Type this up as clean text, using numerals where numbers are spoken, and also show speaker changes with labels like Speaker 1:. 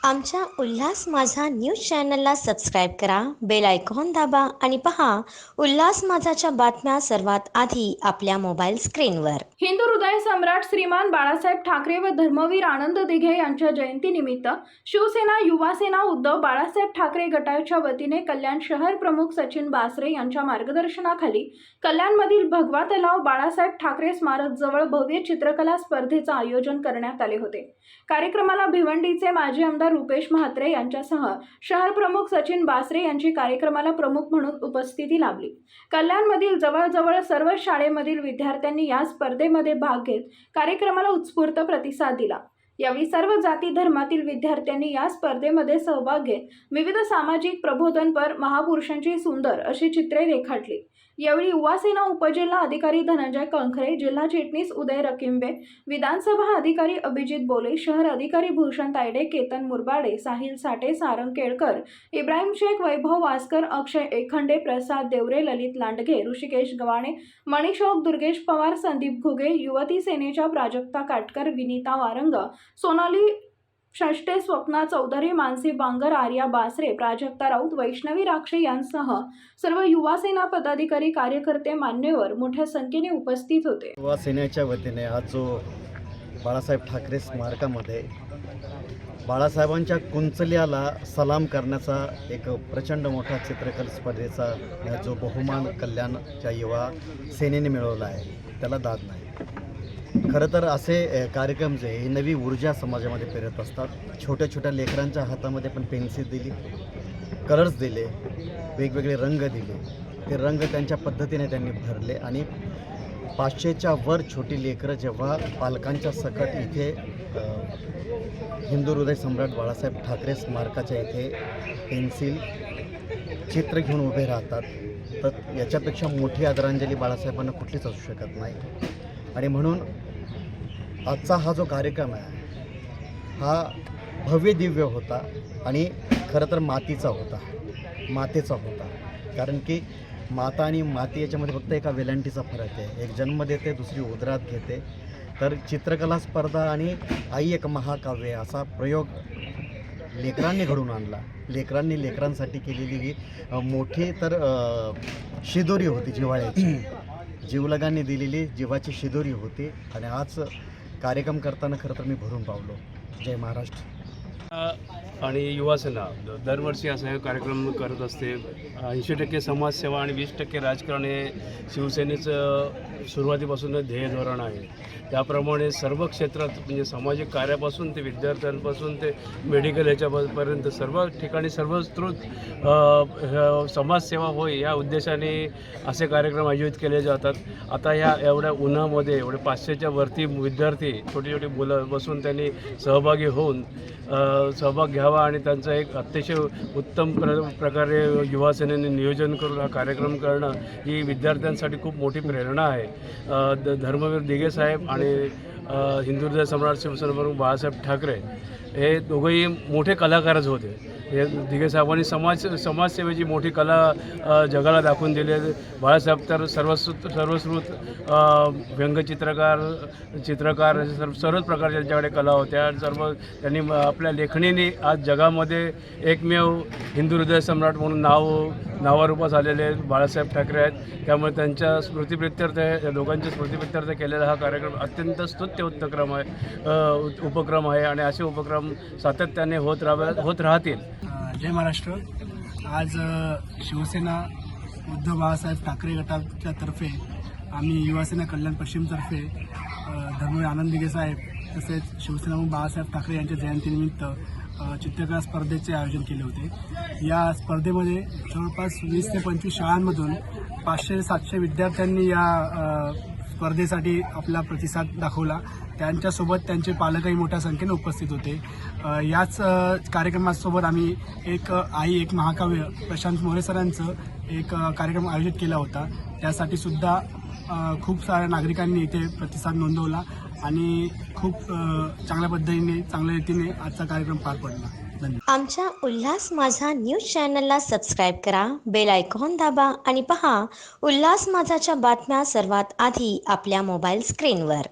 Speaker 1: आमच्या उल्हास माझा न्यूज चॅनलला सबस्क्राईब करा, बेल आयकॉन दाबा आणि पहा उल्हास माझाच्या बातम्या सर्वात आधी आपल्या मोबाईल स्क्रीनवर।
Speaker 2: हिंदू हृदय सम्राट श्रीमान बाळासाहेब ठाकरे व धर्मवीर आनंद दिघे यांच्या जयंतीनिमित्त शिवसेना युवासेना उद्धव बाळासाहेब ठाकरे गटाच्या वतीने कल्याण शहर प्रमुख सचिन बासरे यांच्या मार्गदर्शनाखाली कल्याणमधील भगवा तलाव बाळासाहेब ठाकरे स्मारक जवळ भव्य चित्रकला स्पर्धेचे आयोजन करण्यात आले होते। कार्यक्रमाला भिवंडीचे माजी आमदार रुपेश म्हात्रे यांच्यासह शहर प्रमुख सचिन बासरे यांची कार्यक्रमाला प्रमुख म्हणून उपस्थिती लाभली। कल्याणमधील जवळजवळ सर्व शाळेमधील विद्यार्थ्यांनी या स्पर्धेमध्ये भाग घेत कार्यक्रमाला उत्स्फूर्त प्रतिसाद दिला। यावेळी सर्व जाती धर्मातील विद्यार्थ्यांनी या स्पर्धेमध्ये सहभाग घेत विविध सामाजिक प्रबोधनपर महापुरुषांची सुंदर अशी चित्रे रेखाटली। यावेळी युवासेना उपजिल्हा अधिकारी धनंजय कंखरे, जिल्हा चिटणीस उदय रकिंबे, विधानसभा अधिकारी अभिजित बोले, शहर अधिकारी भूषण तायडे, केतन मुरबाडे, साहिल साठे, सारंग केळकर, इब्राहिम शेख, वैभव वास्कर, अक्षय एखंडे, प्रसाद देवरे, ललित लांडगे, ऋषिकेश गवाणे, मणिशोक, दुर्गेश पवार, संदीप घुगे, युवती सेनेच्या प्राजक्ता काटकर, विनीता वारंग, सोनाली षष्टे, स्वप्ना चौधरी, मानसी बांगर, आर्या बासरे, प्राजक्ता राऊत, वैष्णवी राक्षे यांसह सर्व युवासेना पदाधिकारी, कार्यकर्ते, मान्यवर मोठ्या संख्येने उपस्थित होते।
Speaker 3: युवासेनेच्या वतीने आज जो बाळासाहेब ठाकरे स्मारकामध्ये बाळासाहेबांच्या कुंचल्याला सलाम करण्याचा एक प्रचंड मोठा चित्रकला स्पर्धेचा जो बहुमान कल्याणच्या युवा सेनेने मिळवला आहे त्याला दाद नाही। खरं तर असे कार्यक्रम जे ही नवी ऊर्जा समाजामध्ये पेरत असतात। छोट्या छोट्या लेकरांच्या हातामध्ये पण पेन्सिल दिली, कलर्स दिले, वेगवेगळे रंग दिले, ते रंग त्यांच्या पद्धतीने त्यांनी भरले आणि 500च्या वर छोटी लेकरं जेव्हा पालकांच्या सकट इथे हिंदू हृदय सम्राट बाळासाहेब ठाकरे स्मारकाच्या इथे पेन्सिल चित्र घेऊन उभे राहतात, तर याच्यापेक्षा मोठी आदरांजली बाळासाहेबांना कुठलीच असू शकत नाही। आणि म्हणून आजचा हा जो कार्यक्रम आहे हा भव्य दिव्य होता आणि खरं तर मातीचा होता। कारण की माता आणि माती याच्यामध्ये फक्त एका वेलांटीचा फरक आहे। एक जन्म देते, दुसरी उदरात घेते। तर चित्रकला स्पर्धा आणि आई एक महाकाव्य असा प्रयोग लेकरांनी घडून आणला। लेकरांनी लेकरांसाठी केलेली ही मोठी तर शिदोरी होती, जिव्हाळ्याची जीवलगांनी दिलेली जीवाची शिदोरी होती। आणि आज कार्यक्रम करताना खरं तर मी भरून पावलो। जय महाराष्ट्र।
Speaker 4: आणि युवासेना दरवर्षी असा हे कार्यक्रम करत असते। 80% समाजसेवा आणि 20% राजकारण हे शिवसेनेचं सुरुवातीपासून ध्येय धोरण आहे। त्याप्रमाणे सर्व क्षेत्रात म्हणजे सामाजिक कार्यापासून ते विद्यार्थ्यांपासून ते मेडिकल ह्याच्यापर्यंत सर्व ठिकाणी सर्वस्कृत समाजसेवा होय या उद्देशाने असे कार्यक्रम आयोजित केले जातात। आता ह्या एवढ्या उन्हामध्ये एवढे 500च्या वरती विद्यार्थी छोटी छोटी मुलं बसून त्यांनी सहभागी होऊन सहभाग घ्यावा आणि त्यांचं एक अतिशय उत्तम प्रकारे युवासेनेने नियोजन करून हा कार्यक्रम करणं ही विद्यार्थ्यांसाठी खूप मोठी प्रेरणा आहे। धर्मवीर दिघे साहेब आणि हिंदू हृदय सम्राट शिवसेना प्रमुख बाळासाहेब ठाकरे हे दोघंही मोठे कलाकारच होते। हे दिघे साहेबांनी समाजसेवेची मोठी कला जगाला दाखवून दिली आहे। बाळासाहेब तर सर्वश्रुत चित्रकार सर्वच प्रकारच्या त्यांच्याकडे कला होत्या। सर्व त्यांनी आपल्या लेखणीने आज जगामध्ये एकमेव हिंदू हृदय सम्राट म्हणून नावारूपास आलेले बाळासाहेब ठाकरे आहेत। त्यामुळे त्यांच्या स्मृतिप्रित्यर्थ या दोघांच्या स्मृतिप्रित्यर्थ केलेला हा कार्यक्रम अत्यंत स्तुत्य उपक्रम आहे आणि असे उपक्रम सातत्याने होत राहतील।
Speaker 5: जय महाराष्ट्र। आज शिवसेना उद्धव बाळासाहेब ठाकरे गटाच्या तर्फे आम्ही युवासेना कल्याण पश्चिमतर्फे धर्मवीर आनंद दिघे साहेब तसेच शिवसेना बाळासाहेब ठाकरे यांच्या जयंतीनिमित्त चित्रकला स्पर्धेचे आयोजन केले होते। या स्पर्धेमध्ये जवळपास 20 ते 25 शाळांमधून 500 ते 700 विद्यार्थ्यांनी या स्पर्धेसाठी आपला प्रतिसाद दाखवला। त्यांच्यासोबत त्यांचे पालकही मोठ्या संख्येने उपस्थित होते। याच कार्यक्रमासोबत आम्ही एक आई एक महाकाव्य प्रशांत मोरे सरांचं एक कार्यक्रम आयोजित केला होता। त्यासाठी सुद्धा खूप साऱ्या नागरिकांनी इथे प्रतिसाद नोंदवला आणि खूप चांगल्या पद्धतीने चांगल्या रीतीने आजचा कार्यक्रम पार पडला। धन्यवाद।
Speaker 1: आमच्या उल्हास माझा न्यूज चॅनलला सबस्क्राईब करा, बेल आयकॉन दाबा आणि पहा उल्हास माझाच्या बातम्या सर्वात आधी आपल्या मोबाईल स्क्रीनवर।